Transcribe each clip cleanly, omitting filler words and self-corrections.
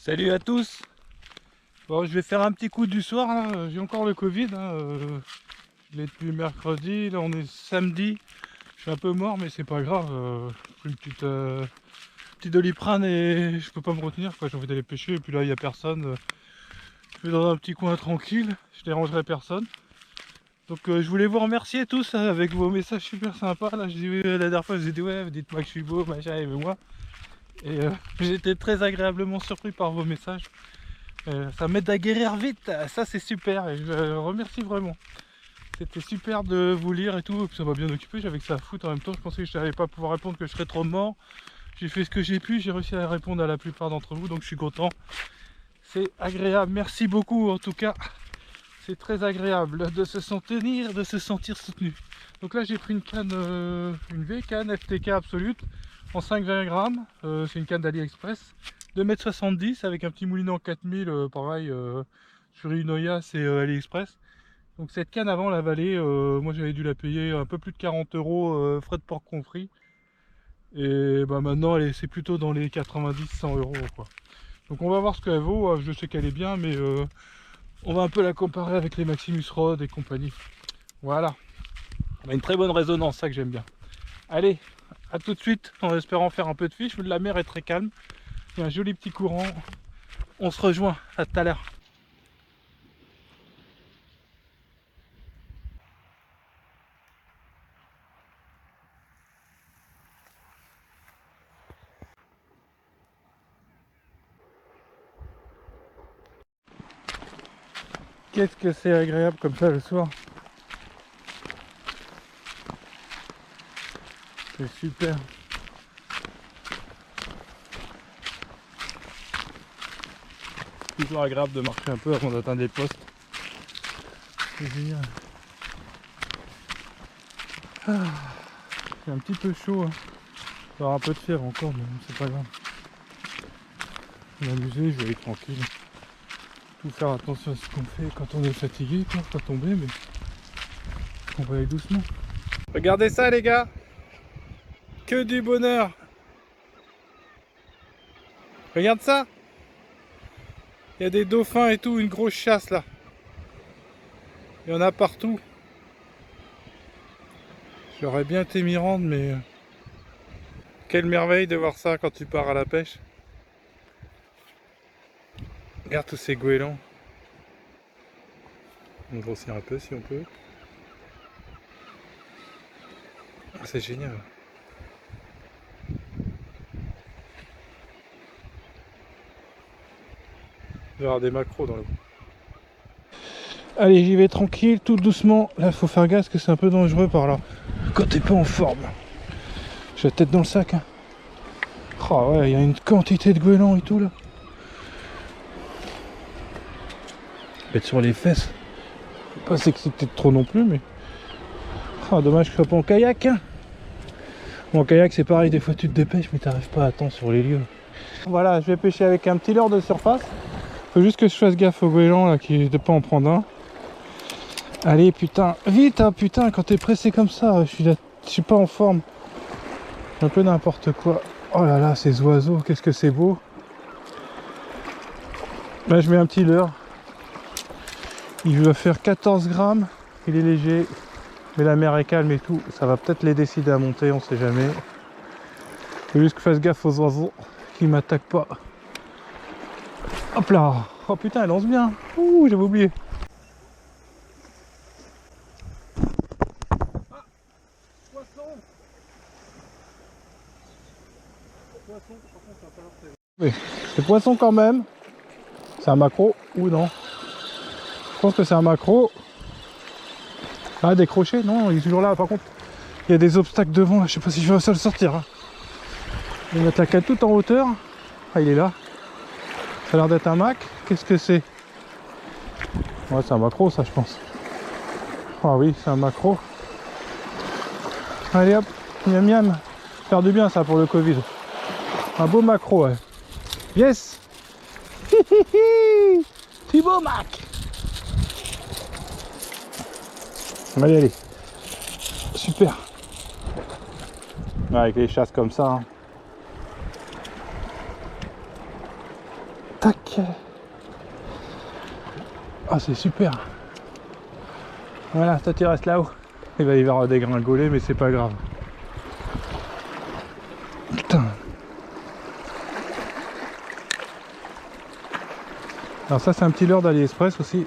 Salut à tous. Bon, je vais faire un petit coup du soir là. J'ai encore le Covid. Je l'ai depuis mercredi. Là, on est samedi. Je suis un peu mort, mais c'est pas grave. J'ai pris une petite Doliprane et je peux pas me retenir. J'ai envie d'aller pêcher. Et puis là, il y a personne. Je vais dans un petit coin tranquille. Je dérangerai personne. Donc, je voulais vous remercier tous avec vos messages super sympas. Là, la dernière fois, je vous ai dit ouais, dites-moi que je suis beau, machin, aimez-moi. Et j'ai été très agréablement surpris par vos messages. Ça m'aide à guérir vite, ça c'est super et je remercie vraiment. C'était super de vous lire et tout, et puis ça m'a bien occupé, j'avais que ça à foutre en même temps, je pensais que je n'allais pas pouvoir répondre, que je serais trop mort. J'ai fait ce que j'ai pu, j'ai réussi à répondre à la plupart d'entre vous, donc je suis content. C'est agréable, merci beaucoup en tout cas. C'est très agréable de se sentir, soutenu. Donc là j'ai pris une canne, une vieille canne FTK Absolute en 5,20 grammes, c'est une canne d'AliExpress. 2,70 m avec un petit moulinet en 4000, pareil, sur Inoya, c'est AliExpress. Donc cette canne avant la valait, moi j'avais dû la payer un peu plus de 40 €, frais de port compris. Et bah maintenant c'est plutôt dans les 90-100 € quoi. Donc on va voir ce qu'elle vaut, je sais qu'elle est bien, mais on va un peu la comparer avec les Maximus Rod et compagnie. Voilà, on a une très bonne résonance, ça que j'aime bien. Allez, à tout de suite, en espérant faire un peu de fiche, la mer est très calme. Il y a un joli petit courant. On se rejoint, à tout à l'heure. Qu'est-ce que c'est agréable comme ça le soir. C'est super. Toujours agréable de marcher un peu avant d'atteindre les postes. C'est génial. C'est un petit peu chaud. Il va y avoir un peu de fièvre encore, mais c'est pas grave. Je vais m'amuser, je vais aller tranquille. Tout faire attention à ce qu'on fait quand on est fatigué, quoi, pas tomber, mais on va aller doucement. Regardez ça les gars. Que du bonheur. Regarde ça. Il y a des dauphins et tout, une grosse chasse là. Il y en a partout. J'aurais bien été m'y rendre, mais quelle merveille de voir ça quand tu pars à la pêche. Regarde tous ces goélands. On va grossir un peu si on peut. C'est génial. Il va y avoir des macros dans l'eau. Allez, j'y vais tranquille, tout doucement. Là, il faut faire gaffe parce que c'est un peu dangereux par là. Quand t'es pas en forme. J'ai la tête dans le sac. Hein. Oh ouais, il y a une quantité de goélands et tout là. Être sur les fesses. Faut pas s'exciter trop non plus, mais. Oh, dommage que je sois pas en kayak. Hein. Bon, en kayak, c'est pareil, des fois tu te dépêches, mais t'arrives pas à temps sur les lieux. Voilà, je vais pêcher avec un petit leurre de surface. Faut juste que je fasse gaffe aux goélands là, qui ne pas en prendre un. Allez, putain, vite, hein, putain, quand t'es pressé comme ça, je suis pas en forme. Un peu n'importe quoi. Oh là là, ces oiseaux, qu'est-ce que c'est beau. Là, je mets un petit leurre. Il va faire 14 grammes. Il est léger. Mais la mer est calme et tout. Ça va peut-être les décider à monter, on sait jamais. Faut juste que je fasse gaffe aux oiseaux qui m'attaquent pas. Hop là. Oh putain, elle lance bien. Ouh, j'avais oublié. Ah, poisson. Poisson, par contre, ça va pas leur faire. Oui, c'est poisson quand même. C'est un maquereau ou non? Je pense que c'est un maquereau. Ah, décroché? Non, il est toujours là. Par contre, il y a des obstacles devant. Je sais pas si je vais réussir à le sortir. Hein. Je vais mettre la canne tout en hauteur. Ah, il est là. Ça a l'air d'être un mac. Qu'est-ce que c'est? Ouais, c'est un maquereau, ça, je pense. Ah oui, c'est un maquereau. Allez hop, miam miam. Faire du bien, ça, pour le Covid. Un beau maquereau, ouais. Yes. C'est beau, mac. Allez, allez. Super. Avec les chasses comme ça. Hein. Tac. Ah, c'est super. Voilà, toi tu restes là-haut. Il va y avoir dégringoler, mais c'est pas grave. Putain. Alors ça c'est un petit leurre d'AliExpress aussi.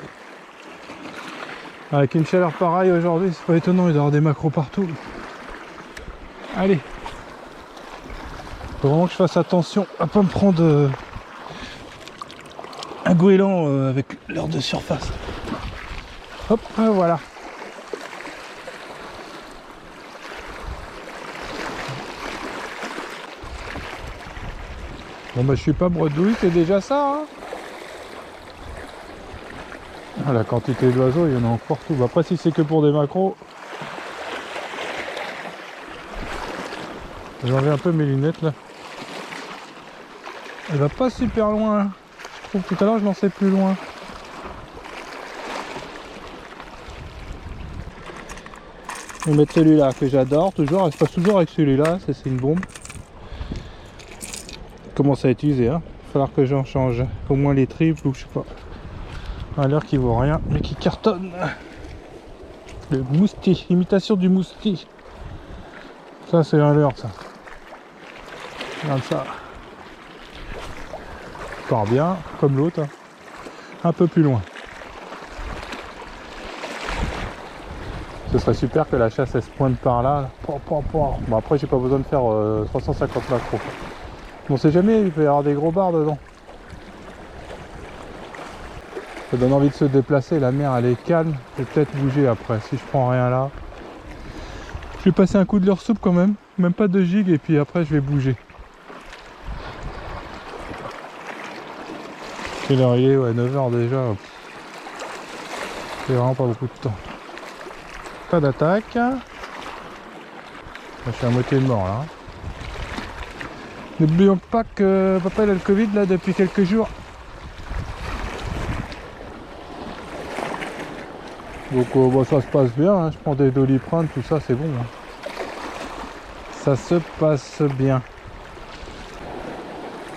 Avec une chaleur pareille aujourd'hui, c'est pas étonnant, il doit y avoir des macros partout. Allez. Faut vraiment que je fasse attention à pas me prendre un goéland avec l'heure de surface. Hop, voilà. Bon bah je suis pas bredouille, c'est déjà ça hein. Ah, la quantité d'oiseaux, il y en a encore partout. Bah, après si c'est que pour des macros, j'enlève un peu mes lunettes là. Elle va pas super loin. Hein. Je trouve que tout à l'heure je lançais plus loin. Je vais mettre celui-là que j'adore toujours, elle se passe toujours avec celui-là, c'est une bombe. Commence à utiliser, hein. Il va falloir que j'en change au moins les triples ou je sais pas. Un leurre qui vaut rien mais qui cartonne. Le mousti, imitation du mousti. Ça c'est un leurre ça. Regarde ça. Part bien, comme l'autre. Hein. Un peu plus loin. Ce serait super que la chasse elle se pointe par là. Bon après j'ai pas besoin de faire 350 macros. On sait jamais, il peut y avoir des gros barres dedans. Ça donne envie de se déplacer, la mer elle est calme. Je vais peut-être bouger après, si je prends rien là. Je vais passer un coup de leurre soupe quand même. Même pas de gigue et puis après je vais bouger. Quelle heure il est? Ouais, 9h déjà. C'est vraiment pas beaucoup de temps. Pas d'attaque. Je suis à moitié de mort là. N'oublions pas que papa il a le Covid là depuis quelques jours. Donc bon, ça se passe bien, hein. Je prends des Doliprane, tout ça c'est bon. Hein. Ça se passe bien.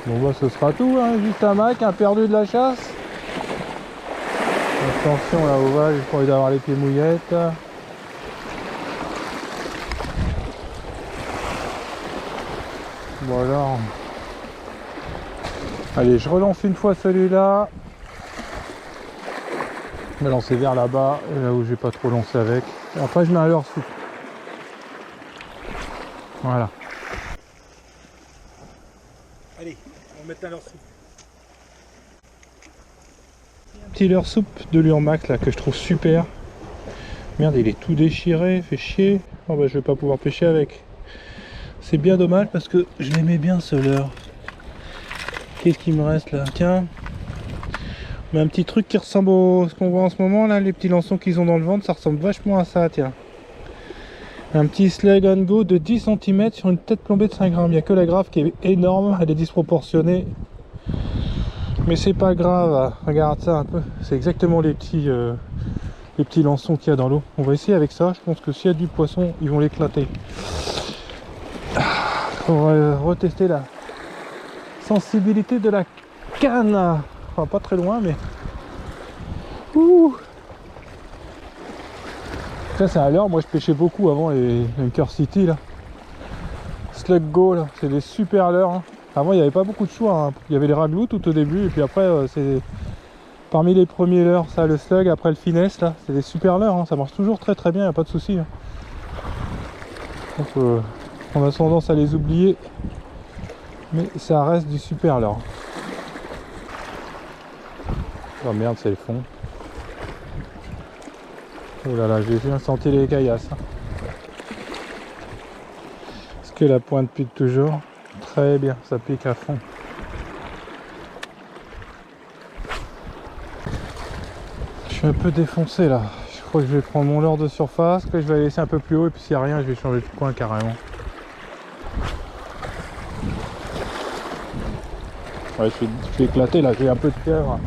Bon bah ce sera tout, hein. Juste un Mac, un perdu de la chasse. Attention là au val, j'ai pas envie d'avoir les pieds mouillettes. Voilà. Allez, je relance une fois celui-là. Je vais lancer vers là-bas, là où j'ai pas trop lancé avec. Et après je mets un leurre soupe. Voilà. Allez, on va mettre un leurre soupe. Un petit leurre soupe de Lurmax là que je trouve super. Merde, il est tout déchiré, fait chier. Oh bah je vais pas pouvoir pêcher avec. C'est bien dommage parce que je l'aimais bien ce leurre. Qu'est-ce qu'il me reste là? Tiens. Mais un petit truc qui ressemble à ce qu'on voit en ce moment là, les petits lançons qu'ils ont dans le ventre, ça ressemble vachement à ça, tiens. Un petit slug and go de 10 cm sur une tête plombée de 5 grammes. Il n'y a que la grave qui est énorme, elle est disproportionnée. Mais c'est pas grave, regarde ça un peu. C'est exactement les petits lançons qu'il y a dans l'eau. On va essayer avec ça, je pense que s'il y a du poisson, ils vont l'éclater. On va retester la sensibilité de la canne. Enfin pas très loin mais... Ouh. Ça c'est un leurre, moi je pêchais beaucoup avant les Anchor City là. Slug Go là, c'est des super leurres. Hein. Avant il n'y avait pas beaucoup de choix, hein. Il y avait les raglous tout au début et puis après c'est parmi les premiers leurres, ça le slug, après le finesse là, c'est des super leurres, hein. Ça marche toujours très très bien, il n'y a pas de souci. Hein. Donc on a tendance à les oublier, mais ça reste du super leurre. Oh merde, c'est le fond. Oh là là, j'ai bien senti les caillasses. Est-ce que la pointe pique toujours? Très bien, ça pique à fond. Je suis un peu défoncé là. Je crois que je vais prendre mon leurre de surface, que je vais laisser un peu plus haut et puis s'il n'y a rien, je vais changer de coin carrément. Ouais, je suis éclaté là, j'ai un peu de fièvre.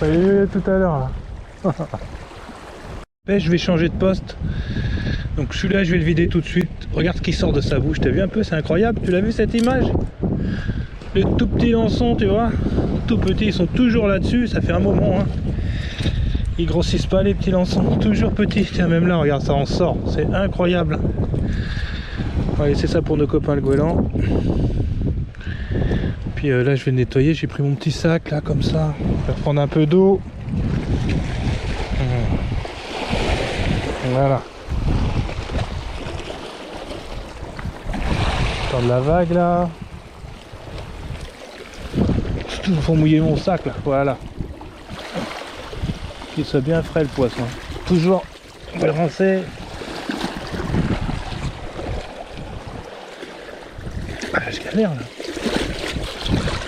Tout à l'heure là. Je vais changer de poste. Donc celui-là je vais le vider tout de suite. Regarde ce qui sort de sa bouche. T'as vu un peu, c'est incroyable. Tu l'as vu cette image? Le tout petit lançon, tu vois, tout petits, ils sont toujours là-dessus, ça fait un moment. Hein. Ils grossissent pas les petits lançons, toujours petits. Tiens, même là, regarde, ça en sort, c'est incroyable. On va laisser ça pour nos copains le goéland. Puis là, je vais nettoyer, j'ai pris mon petit sac là, comme ça. Je vais prendre un peu d'eau. Voilà. Dans de la vague là. Il faut mouiller mon sac là, voilà. Qu'il soit bien frais le poisson. Toujours, on va le rincer. Ah, je galère là.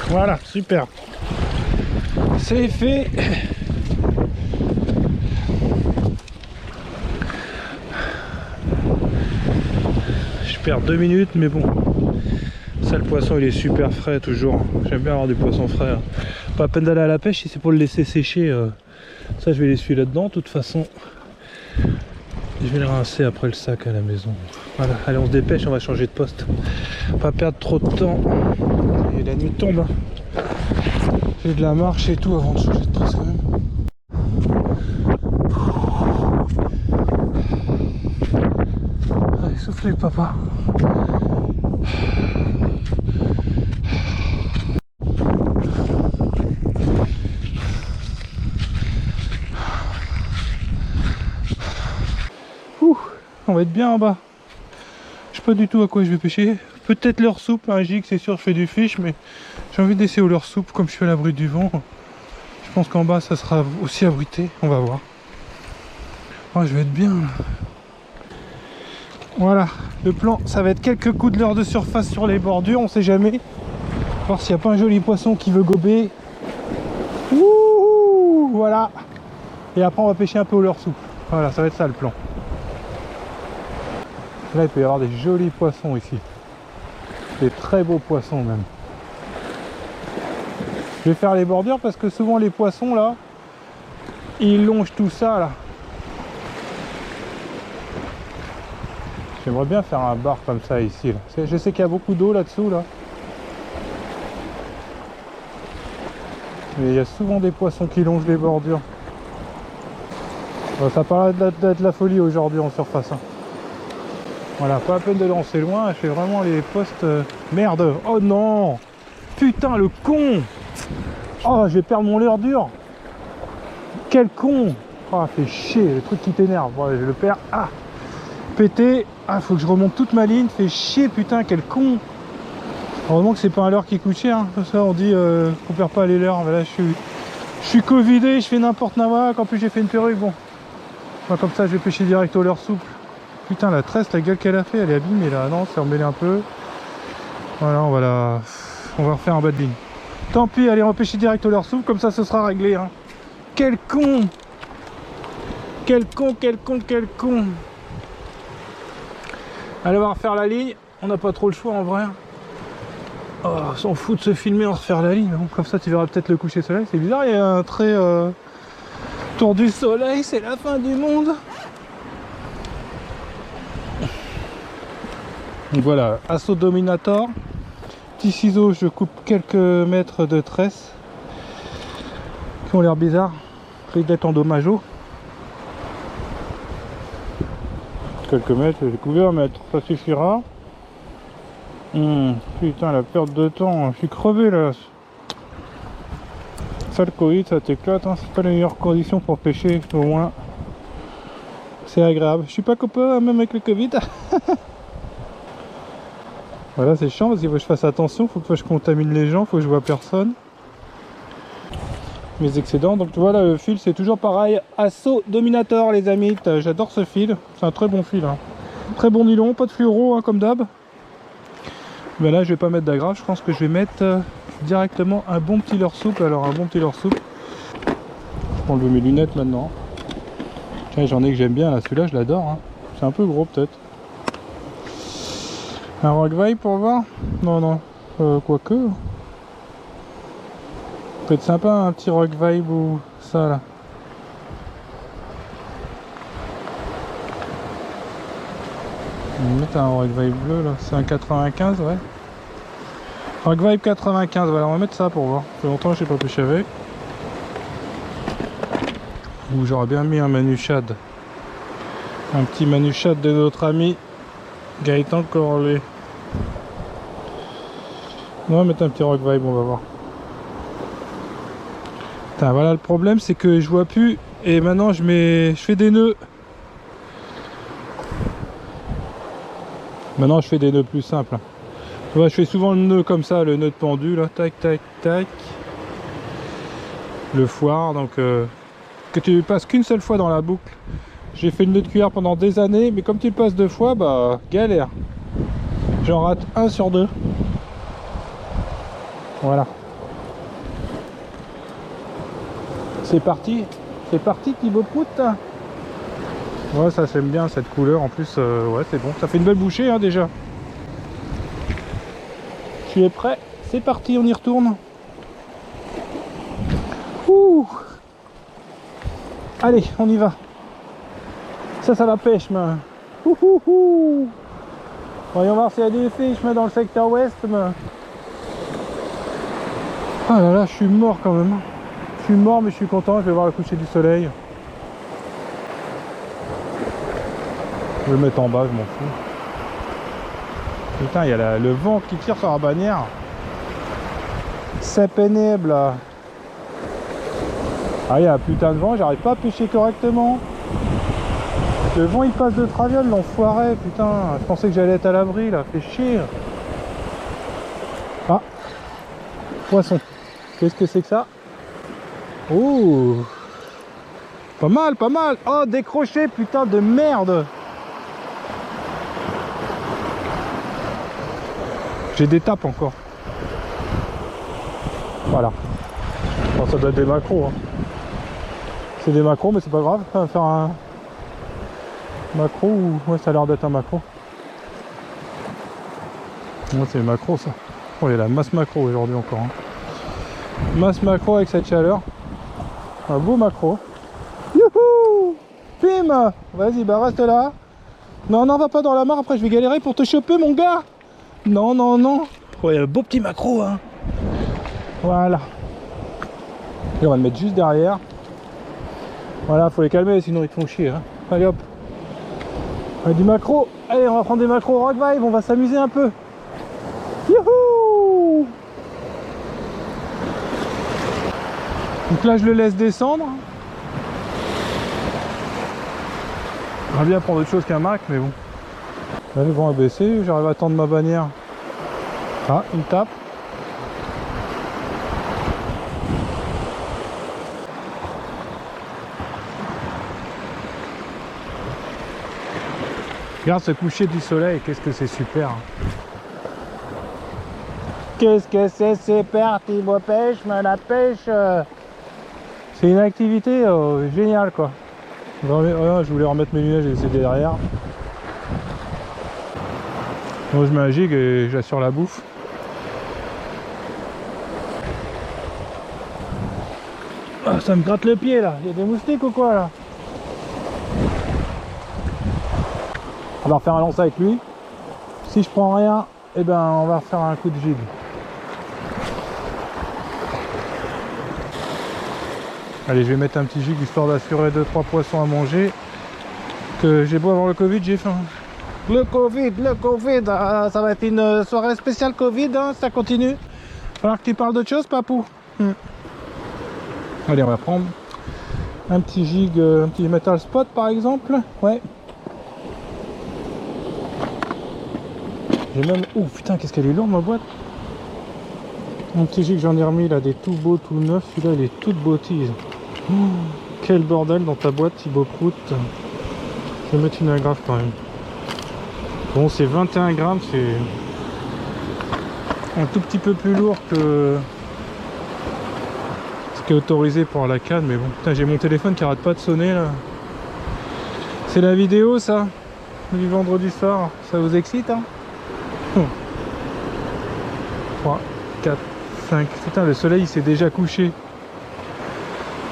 Voilà, super. C'est fait. Je perds 2 minutes, mais bon. Ça, le poisson, il est super frais toujours. J'aime bien avoir du poisson frais. Pas à peine d'aller à la pêche si c'est pour le laisser sécher. Ça, je vais l'essuyer là-dedans. De toute façon, je vais le rincer après le sac à la maison. Voilà, allez, on se dépêche, on va changer de poste. Pas perdre trop de temps. Et la nuit tombe. Hein. J'ai de la marche et tout avant de changer de poste quand même. Allez, soufflez, papa. On va être bien en bas. Je sais pas du tout à quoi je vais pêcher. Peut-être leur soupe, un gig, c'est sûr, je fais du fish, mais j'ai envie d'essayer leur soupe comme je suis à l'abri du vent. Je pense qu'en bas ça sera aussi abrité, on va voir. Oh, je vais être bien. Voilà, le plan, ça va être quelques coups de leurre de surface sur les bordures, on sait jamais. Voir s'il n'y a pas un joli poisson qui veut gober. Ouh, voilà. Et après on va pêcher un peu au leurre soupe. Voilà, ça va être ça le plan. Là, il peut y avoir des jolis poissons ici. Des très beaux poissons même. Je vais faire les bordures parce que souvent les poissons là, ils longent tout ça là. J'aimerais bien faire un bar comme ça ici. Là. Je sais qu'il y a beaucoup d'eau là-dessous là. Mais il y a souvent des poissons qui longent les bordures. Bon, ça paraît de la folie aujourd'hui en surface. Hein. Voilà, pas la peine de lancer loin, je fais vraiment les postes... Merde, oh non. Putain, le con. Oh, je vais perdre mon leurre dur. Quel con. Oh, fait chier, le truc qui t'énerve. Bon, je le perds. Ah, pété. Ah, faut que je remonte toute ma ligne. Fait chier, putain, quel con. Heureusement que c'est pas un leurre qui coûte cher. Hein. Comme ça, on dit qu'on perd pas les leurres. Là, je suis covidé, je fais n'importe quoi. En plus, j'ai fait une perruque. Bon, enfin, comme ça, je vais pêcher direct au leurre souple. Putain, la tresse, la gueule qu'elle a fait, elle est abîmée là. Non, c'est emmêlé un peu. Voilà, on va refaire un bas de ligne. Tant pis, allez, on va pêcher direct au leurre souple, comme ça ce sera réglé. Hein. Quel con. Quel con, quel con, quel con. Allez, on va refaire la ligne. On n'a pas trop le choix en vrai. Oh, on s'en fout de se filmer, on va refaire la ligne. Bon, comme ça, tu verras peut-être le coucher soleil. C'est bizarre, il y a un trait tour du soleil, c'est la fin du monde. Donc voilà, Asso Dominator. Petit ciseau, je coupe quelques mètres de tresse qui ont l'air bizarres, risque d'être endommageaux. Quelques mètres, j'ai couvert 1 mètre, ça suffira. Putain, la perte de temps, je suis crevé là. Ça, le Covid, ça t'éclate, hein. C'est pas les meilleures conditions pour pêcher, au moins c'est agréable. Je suis pas copain même avec le Covid. Voilà, c'est chiant parce qu'il faut que je fasse attention, faut que je contamine les gens, faut que je vois personne. Mes excédents, donc voilà, le fil c'est toujours pareil. Asso Dominator les amis, j'adore ce fil, c'est un très bon fil. Hein. Très bon nylon, pas de fluoro hein, comme d'hab. Mais là je vais pas mettre d'agrafe, je pense que je vais mettre directement un bon petit leurre souple. Alors un bon petit leurre souple. Je vais enlever mes lunettes maintenant. Tiens, j'en ai que j'aime bien là, celui-là je l'adore. Hein. C'est un peu gros peut-être. Un rockville pour voir? Non, non, quoique. Peut être sympa un petit rockville ou ça là. On va mettre un rockville bleu là, c'est un 95, ouais. Rock Vibe 95, voilà, on va mettre ça pour voir. Ça fait longtemps que je n'ai pas pêché avec. Ou j'aurais bien mis un Manushad. Un petit Manushad de notre ami Gaëtan Corlet. On va mettre un petit Rock Vibe, on va voir. Putain, voilà, le problème c'est que je vois plus et maintenant je fais des nœuds. Maintenant je fais des nœuds plus simples. Tu vois, je fais souvent le nœud comme ça, le nœud de pendu là, tac tac tac. Le foire, donc que tu passes qu'une seule fois dans la boucle. J'ai fait le nœud de cuillère pendant des années, mais comme tu le passes deux fois, bah galère. J'en rate un sur deux. Voilà. C'est parti Thibaut Prout. Ouais, ça j'aime bien cette couleur, en plus ouais c'est bon, ça fait une belle bouchée hein, déjà. Tu es prêt? C'est parti, on y retourne. Ouh. Allez, on y va. Ça la pêche, mais. Ouh. Voyons voir s'il y a des fiches dans le secteur ouest. Mais... ah là là, je suis mort quand même. Je suis mort, mais je suis content, je vais voir le coucher du soleil. Je vais le mettre en bas, je m'en fous. Putain, il y a le vent qui tire sur la bannière. C'est pénible. Ah, il y a un putain de vent, j'arrive pas à pêcher correctement. Le vent il passe de traviole, l'enfoiré, putain. Je pensais que j'allais être à l'abri là, fait chier. Ah, poisson. Qu'est-ce que c'est que ça? Oh, pas mal, pas mal. Oh, décroché, putain de merde. J'ai des tapes encore. Voilà. Bon, ça doit être des macros. Hein. C'est des macros, mais c'est pas grave. On va faire un macro ou... ouais, ça a l'air d'être un macro. Ouais, c'est les macros ça. Oh, il y a la masse macro aujourd'hui encore. Hein. Masse macro avec cette chaleur. Un beau macro. Youhou! Pim! Vas-y, bah reste là. Non, non, va pas dans la mare, après je vais galérer pour te choper, mon gars. Non, non, non. Ouais, un beau petit macro, hein. Voilà. Et on va le mettre juste derrière. Voilà, faut les calmer, sinon ils te font chier. Hein. Allez hop. Ouais, du macro. Allez, on va prendre des macros Rock Vibe, on va s'amuser un peu. Youhou! Donc là, je le laisse descendre. J'aimerais bien prendre autre chose qu'un mac, mais bon. Là, le vent est baissé, j'arrive à tendre ma bannière. Ah, une tape. Regarde ce coucher du soleil, qu'est-ce que c'est super. Qu'est-ce que c'est super, Thibaut pêche, mais la pêche, c'est une activité géniale quoi. Je voulais remettre mes lunettes, j'ai laissé derrière. Moi je mets un gig et j'assure la bouffe. Ah, ça me gratte le pied là, il y a des moustiques ou quoi là? On va refaire un lancer avec lui. Si je prends rien, eh ben on va refaire un coup de gig. Allez, je vais mettre un petit gig histoire d'assurer 2-3 poissons à manger. Que j'ai beau avoir le Covid, j'ai faim. Le Covid, ça va être une soirée spéciale Covid, hein, ça continue. Il va falloir que tu parles d'autre chose, papou. Allez, on va prendre un petit gig, un petit metal spot par exemple. Ouais. J'ai même... oh putain, qu'est-ce qu'elle est lourde ma boîte. Un petit gig, j'en ai remis là, des tout beaux, tout neufs. Celui-là, il est toute beautise. Oh, quel bordel dans ta boîte, Thibaut Prout. Je vais mettre une agrafe quand même. Bon, c'est 21 grammes, c'est un tout petit peu plus lourd que ce qui est autorisé pour la canne, mais bon, putain, j'ai mon téléphone qui arrête pas de sonner là. C'est la vidéo ça, du vendredi soir, ça vous excite hein? 3, 4, 5, putain, le soleil il s'est déjà couché.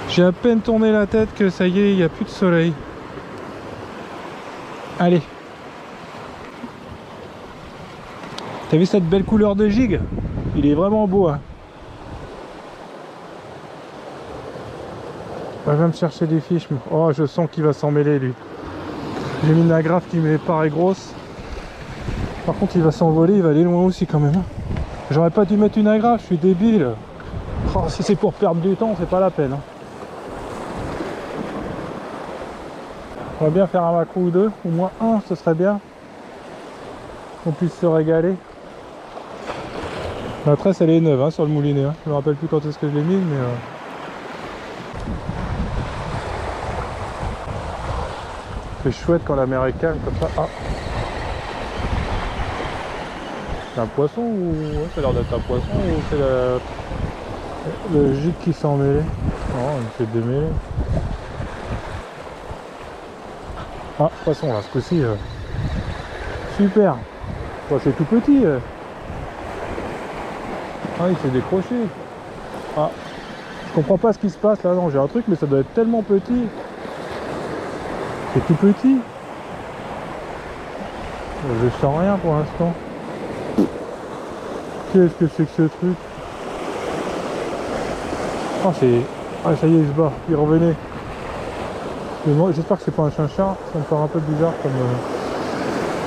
J'ai à peine tourné la tête que ça y est, il n'y a plus de soleil. Allez. T'as vu cette belle couleur de gig? Il est vraiment beau, hein. Il va me chercher des fiches. Oh, je sens qu'il va s'en mêler, lui. J'ai mis une agrafe qui me paraît grosse. Par contre, il va s'envoler, il va aller loin aussi quand même, hein. J'aurais pas dû mettre une agrafe, je suis débile. Oh, si c'est pour perdre du temps, c'est pas la peine, hein. On va bien faire un macro ou deux, au moins un, ce serait bien. Qu'on puisse se régaler. La tresse, elle est neuve, hein, sur le moulinet, hein. Je me rappelle plus quand est-ce que je l'ai mise, mais... C'est chouette quand la mer est calme comme ça. Ah. C'est un poisson ou... Ouais, ça a l'air d'être un poisson ou c'est le gîte qui s'est emmêlé. Non, il s'est démêlé. Ah, poisson là, ce coup-ci. Super. Bon, c'est tout petit. Ah, il s'est décroché. Ah. Je comprends pas ce qui se passe là. Non, j'ai un truc, mais ça doit être tellement petit. C'est tout petit. Je sens rien pour l'instant. Qu'est-ce que c'est que ce truc? Ah, c'est... Ah, ça y est, il se bat. Il revenait. J'espère que c'est pas un chinchard. Ça me paraît un peu bizarre comme...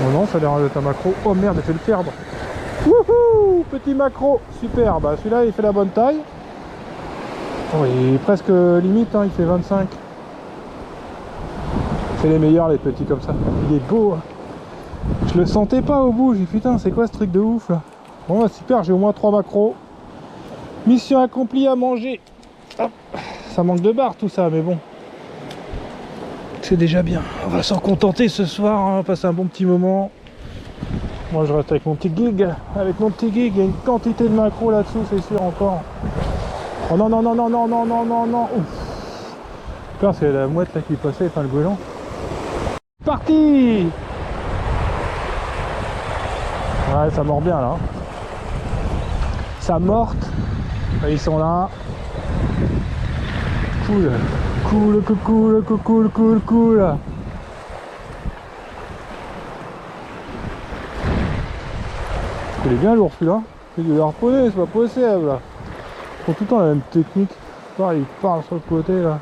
Oh non, ça a l'air d'être un macro. Oh merde, je vais le perdre. Wouhou! Petit macro. Super. Bah celui-là, il fait la bonne taille. Oh, il est presque limite, hein. Il fait 25. C'est les meilleurs, les petits comme ça. Il est beau, hein. Je le sentais pas au bout. J'ai dit putain, c'est quoi ce truc de ouf là? Bon, bah, super, j'ai au moins 3 macros. Mission accomplie à manger. Hop. Ça manque de barre tout ça, mais bon. C'est déjà bien. On va s'en contenter ce soir, hein. On va passer un bon petit moment. Moi je reste avec mon petit gig. Avec mon petit gig, il y a une quantité de macros là-dessous, c'est sûr encore. Oh non, non, non, non, non, non, non, non, non. Ouf. C'est la mouette là qui passait, enfin le goéland. Parti. Ouais, ça mord bien là. Ça morte. Ils sont là. Cool. Cool, cool, cool, cool, cool, cool, cool. Il est bien lourd celui-là. Il est harponné, c'est pas possible là. Ils font tout le temps la même technique. Il parle sur le côté là.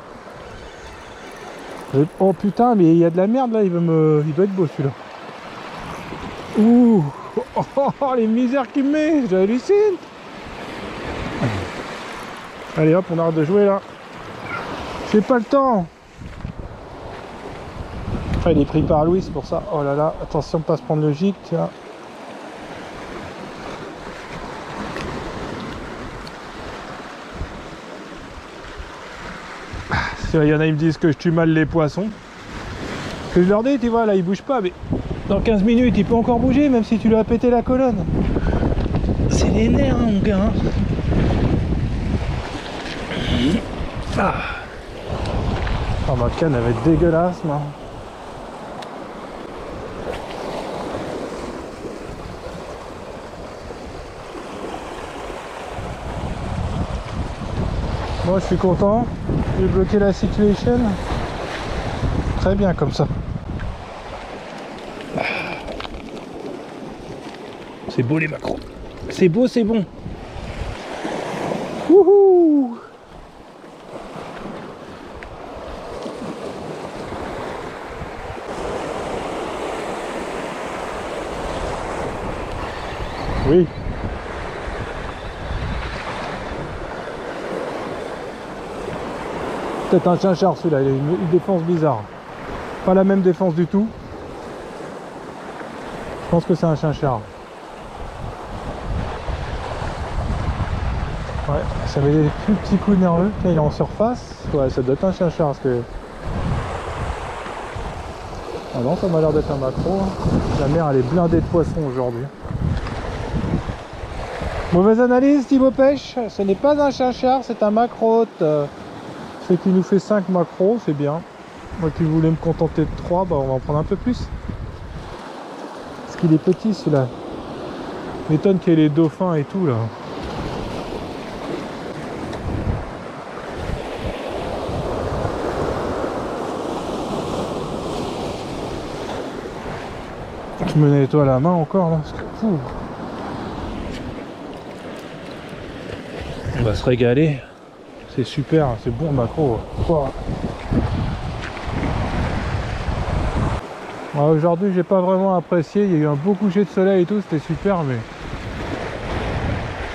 Oh putain, mais il y a de la merde là, il doit être beau celui-là. Ouh. Oh, les misères qu'il me met, j'hallucine. Allez hop, on arrête de jouer là. J'ai pas le temps. Enfin, il est pris par Louis pour ça. Oh là là, attention de pas se prendre le gîte, tiens. Il y en a, ils me disent que je tue mal les poissons. Que je leur dis, tu vois, là, il bouge pas, mais dans 15 minutes, il peut encore bouger, même si tu lui as pété la colonne. C'est les nerfs, hein, mon gars. Hein. Ah. Oh, ma canne, elle va être dégueulasse, moi. Moi, je suis content. J'ai bloqué la situation. Très bien comme ça. C'est beau les macros. C'est beau, c'est bon. Wouhou! Oui. Peut-être un chinchard celui-là, il a une défense bizarre. Pas la même défense du tout. Je pense que c'est un chinchard. Ouais, ça met des plus petits coups nerveux. Là, il est en surface. Ouais, ça doit être un chinchard parce que... Ah non, ça m'a l'air d'être un macro. La mer, elle est blindée de poissons aujourd'hui. Mauvaise analyse, Thibaut Pêche. Ce n'est pas un chinchard, c'est un macro. C'est qui nous fait 5 macros, c'est bien. Moi qui voulais me contenter de 3, bah on va en prendre un peu plus. Parce qu'il est petit celui-là. M'étonne qu'il y ait les dauphins et tout là. Je me nettoie la main encore là. Parce que, On va se régaler. C'est super, c'est bon le maquereau. Aujourd'hui j'ai pas vraiment apprécié, il y a eu un beau coucher de soleil et tout, c'était super, mais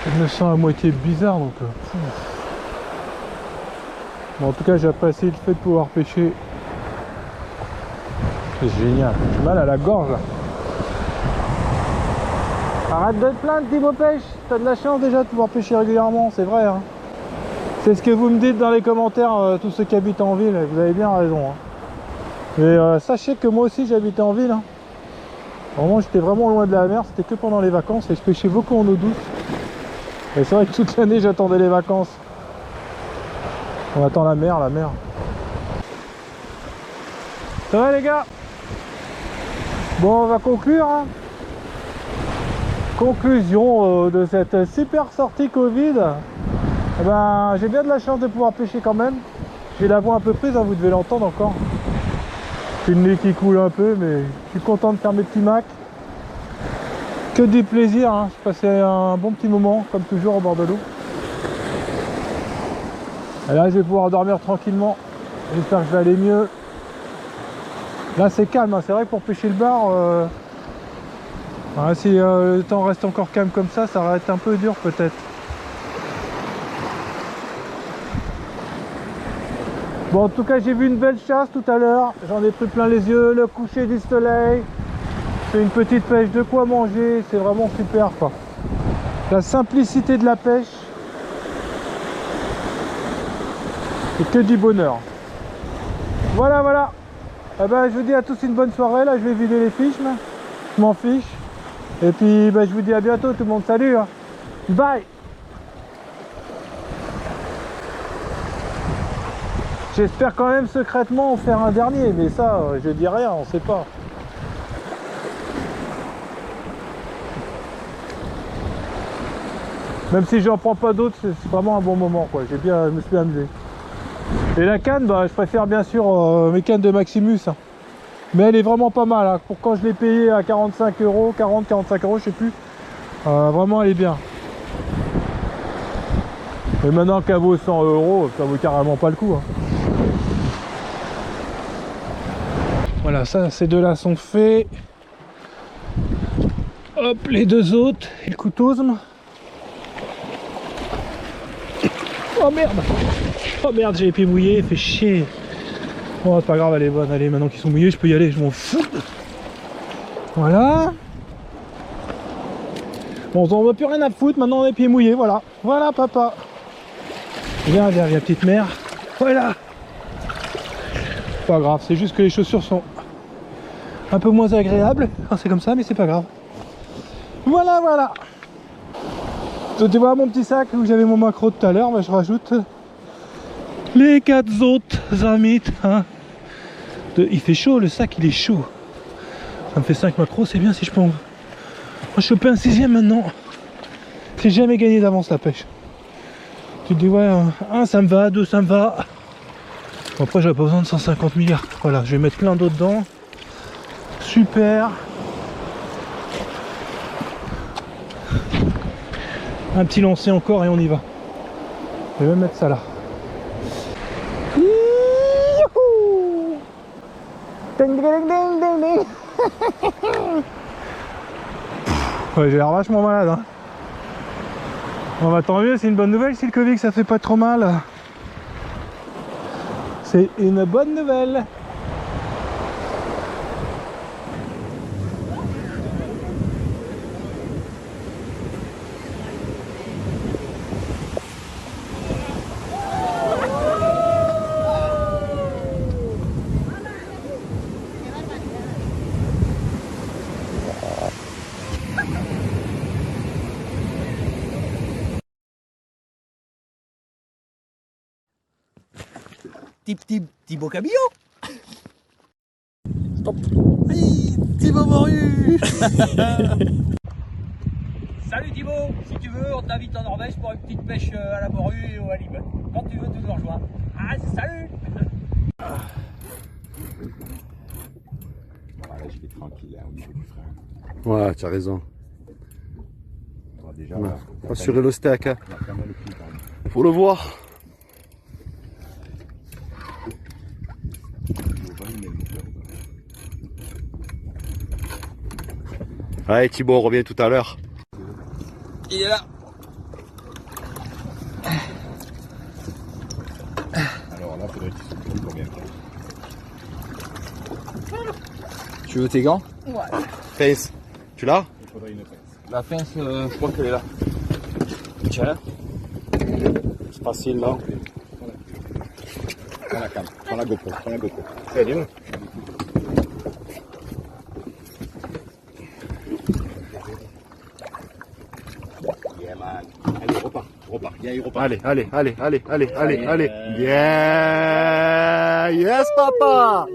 je me sens à moitié bizarre donc. Bon, en tout cas j'apprécie le fait de pouvoir pêcher. C'est génial, j'ai mal à la gorge là. Arrête de te plaindre Thibaut Pêche, t'as de la chance déjà de pouvoir pêcher régulièrement, c'est vrai hein. C'est ce que vous me dites dans les commentaires, tous ceux qui habitent en ville, vous avez bien raison hein. Mais sachez que moi aussi j'habitais en ville hein. Vraiment j'étais vraiment loin de la mer, c'était que pendant les vacances et je pêchais beaucoup en eau douce. Et c'est vrai que toute l'année j'attendais les vacances. On attend la mer, la mer. Ça va les gars? Bon, on va conclure hein. Conclusion de cette super sortie Covid. Eh ben, j'ai bien de la chance de pouvoir pêcher quand même. J'ai la voix un peu prise, hein, vous devez l'entendre encore. J'ai le nez qui coule un peu, mais je suis content de faire mes petits macs. Que du plaisir, hein. J'ai passé un bon petit moment, comme toujours au bord de l'eau. Et là, je vais pouvoir dormir tranquillement. J'espère que je vais aller mieux. Là, c'est calme, hein. C'est vrai que pour pêcher le bar, si le temps reste encore calme comme ça va être un peu dur peut-être. Bon, en tout cas, j'ai vu une belle chasse tout à l'heure. J'en ai pris plein les yeux, le coucher du soleil. C'est une petite pêche, de quoi manger. C'est vraiment super, quoi. La simplicité de la pêche. C'est que du bonheur. Voilà, voilà. Eh ben, je vous dis à tous une bonne soirée. Là, je vais vider les fiches. Là. Je m'en fiche. Et puis, ben, je vous dis à bientôt, tout le monde. Salut. Hein. Bye. J'espère quand même secrètement en faire un dernier, mais ça, je dis rien, on sait pas. Même si j'en prends pas d'autres, c'est vraiment un bon moment, quoi. Je me suis amusé. Et la canne, bah, je préfère bien sûr mes cannes de Maximus. Hein. Mais elle est vraiment pas mal. Hein. Pour quand je l'ai payé à 45 €, 40-45 €, je sais plus. Vraiment, elle est bien. Et maintenant qu'elle vaut 100 €, ça vaut carrément pas le coup. Hein. Voilà, ça, ces deux-là sont faits. Hop, les deux autres. Et le couteausme. Oh merde! Oh merde, j'ai les pieds mouillés, fait chier. Oh, c'est pas grave, elle est bonne. Allez, maintenant qu'ils sont mouillés, je peux y aller, je m'en fous. Voilà. Bon, on n'a plus rien à foutre, maintenant on a les pieds mouillés, voilà. Voilà, papa. Viens, viens, viens, petite mère. Voilà. Pas grave, c'est juste que les chaussures sont un peu moins agréables. C'est comme ça, mais c'est pas grave. Voilà, voilà. Tu vois mon petit sac où j'avais mon macro tout à l'heure, bah, je rajoute les 4 autres amites. Hein. Il fait chaud, le sac il est chaud. Ça me fait 5 macros, c'est bien si je peux en choper un 6ème maintenant. C'est jamais gagné d'avance la pêche. Tu te dis ouais, 1 ça me va, 2 ça me va. Bon, après j'avais pas besoin de 150 milliards. Voilà, je vais mettre plein d'eau dedans. Super. Un petit lancer encore et on y va. Je vais même mettre ça là. Youhou. Ding, ding, ding, ding, ding. Ouais, j'ai l'air vachement malade. Hein. Bon bah tant mieux, c'est une bonne nouvelle si le Covid ça fait pas trop mal. C'est une bonne nouvelle. Thibaut Camillo. Stop. Oui, Thibaut Morue. Salut Thibaut, si tu veux, on t'invite en Norvège pour une petite pêche à la morue ou à l'ibet. Quand tu veux, tu nous rejoins. Ah, salut. Voilà, je vais tranquille là, au niveau du frein. Ouais, tu as raison. Bon, déjà, Ouais. là, Assurer le steak. Hein. on a fermé le pied, pardon. pour le voir. Allez Thibaut, on revient tout à l'heure. Il est là. Alors là, faudrait qu'il se plie combien de temps? Tu veux tes gants? Pince, tu l'as? Il faudrait une pince. La pince, je crois qu'elle est là. Tiens. C'est facile là. Prends la cam, prends la GoPro, prends la GoPro. C'est bien. Yeah man. Allez, repars, repars. Viens, il repart. Allez. Yeah. Yes papa.